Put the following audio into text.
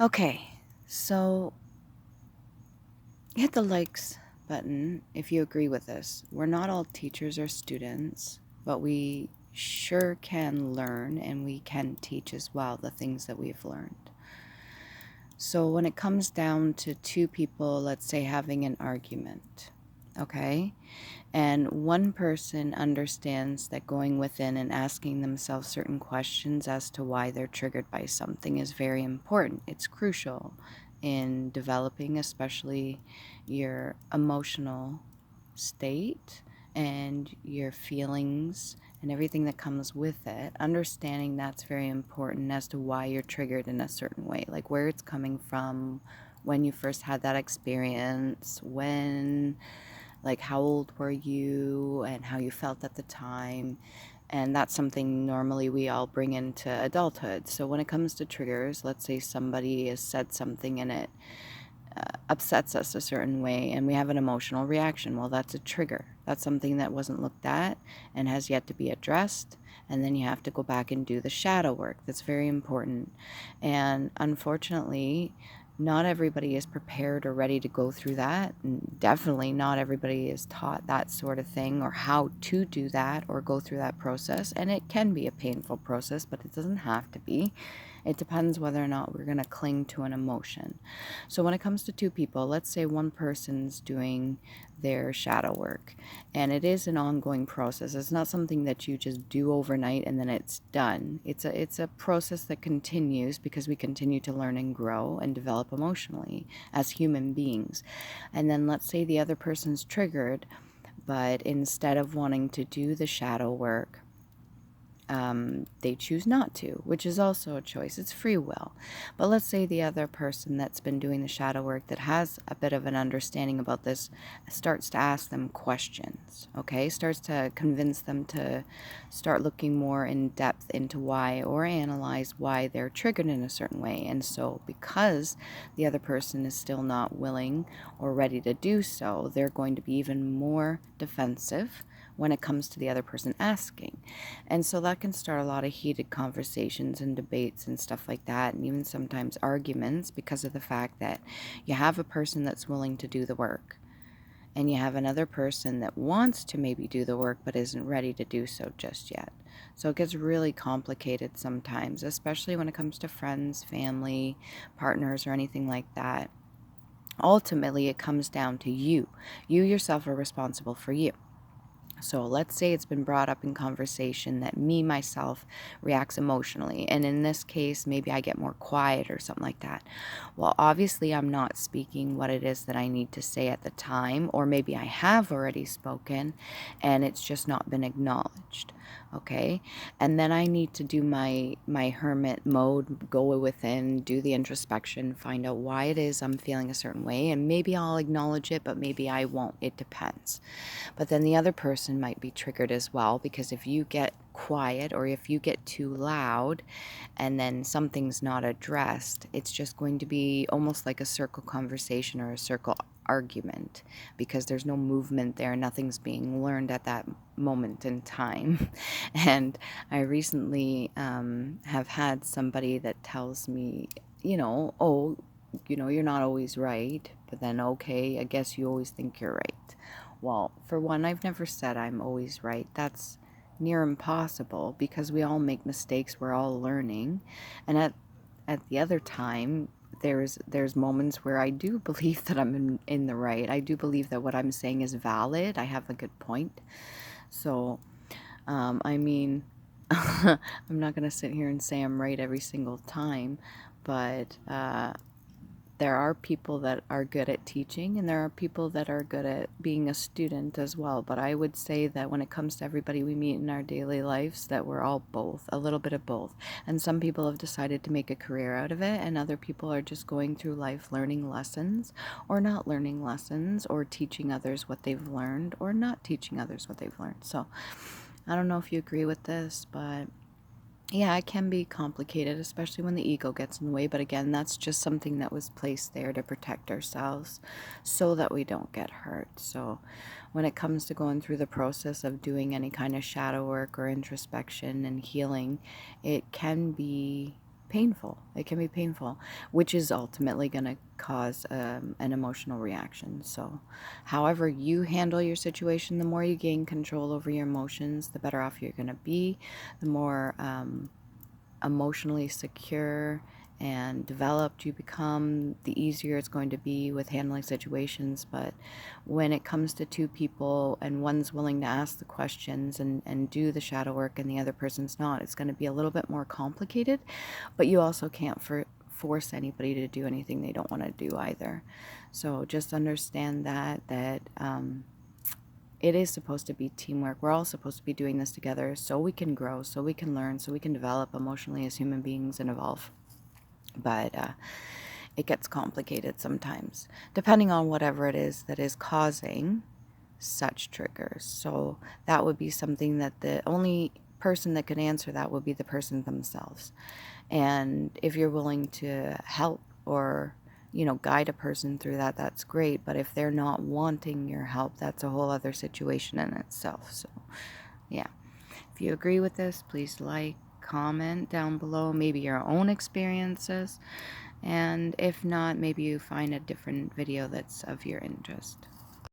Okay, so hit the likes button if you agree with this. We're not all teachers or students, but we sure can learn and we can teach as well the things that we've learned. So when it comes down to two people, let's say having an argument, okay? And one person understands that going within and asking themselves certain questions as to why they're triggered by something is very important. It's crucial in developing, especially your emotional state and your feelings and everything that comes with it. Understanding that's very important as to why you're triggered in a certain way, like where it's coming from, when you first had that experience, when, like, how old were you and how you felt at the time. And that's something normally we all bring into adulthood. So when it comes to triggers, let's say somebody has said something and it upsets us a certain way and we have an emotional reaction. Well, that's a trigger. That's something that wasn't looked at and has yet to be addressed. And then you have to go back and do the shadow work. That's very important. And unfortunately, not everybody is prepared or ready to go through that. And definitely not everybody is taught that sort of thing or how to do that or go through that process. And it can be a painful process, but it doesn't have to be. It depends whether or not we're going to cling to an emotion. So when it comes to two people, let's say one person's doing their shadow work and it is an ongoing process. It's not something that you just do overnight and then it's done. It's a process that continues because we continue to learn and grow and develop emotionally as human beings. And then let's say the other person's triggered, but instead of wanting to do the shadow work, they choose not to, which is also a choice. It's free will. But let's say the other person that's been doing the shadow work that has a bit of an understanding about this starts to ask them questions, okay? Starts to convince them to start looking more in depth into why or analyze why they're triggered in a certain way. And so because the other person is still not willing or ready to do so, they're going to be even more defensive when it comes to the other person asking. And so that can start a lot of heated conversations and debates and stuff like that, and even sometimes arguments because of the fact that you have a person that's willing to do the work and you have another person that wants to maybe do the work but isn't ready to do so just yet. So it gets really complicated sometimes, especially when it comes to friends, family, partners, or anything like that. Ultimately, it comes down to you. You yourself are responsible for you. So let's say it's been brought up in conversation that me, myself, reacts emotionally. And in this case, maybe I get more quiet or something like that. Well, obviously, I'm not speaking what it is that I need to say at the time, or maybe I have already spoken and it's just not been acknowledged. Okay. And then I need to do my hermit mode, go within, do the introspection, find out why it is I'm feeling a certain way. And maybe I'll acknowledge it, but maybe I won't. It depends. But then the other person might be triggered as well, because if you get quiet or if you get too loud and then something's not addressed, it's just going to be almost like a circle conversation or a circle argument because there's no movement there. Nothing's being learned at that moment in time. And I recently have had somebody that tells me, oh, you're not always right, but then, okay, I guess you always think you're right. Well, for one, I've never said I'm always right. That's near impossible because we all make mistakes. We're all learning. And at the other time, there's moments where I do believe that I'm in the right. I do believe that what I'm saying is valid. I have a good point. So, I mean, I'm not going to sit here and say I'm right every single time, but there are people that are good at teaching and there are people that are good at being a student as well. But I would say that when it comes to everybody we meet in our daily lives, that we're all both, a little bit of both. And some people have decided to make a career out of it, and other people are just going through life learning lessons or not learning lessons, or teaching others what they've learned or not teaching others what they've learned. So I don't know if you agree with this, but yeah, it can be complicated, especially when the ego gets in the way. But again, that's just something that was placed there to protect ourselves so that we don't get hurt. So when it comes to going through the process of doing any kind of shadow work or introspection and healing, it can be painful. It can be painful, which is ultimately going to cause an emotional reaction. So, however you handle your situation, the more you gain control over your emotions, the better off you're going to be, the more emotionally secure and developed you become, the easier it's going to be with handling situations. But when it comes to two people and one's willing to ask the questions and do the shadow work and the other person's not, it's going to be a little bit more complicated. But you also can't force anybody to do anything they don't want to do either. So just understand that it is supposed to be teamwork. We're all supposed to be doing this together so we can grow, so we can learn, so we can develop emotionally as human beings and evolve. But it gets complicated sometimes, depending on whatever it is that is causing such triggers. So that would be something that the only person that could answer that would be the person themselves. And if you're willing to help or guide a person through that, that's great. But if they're not wanting your help, that's a whole other situation in itself. So yeah, if you agree with this, please like, comment down below, maybe your own experiences. And if not, maybe you find a different video that's of your interest.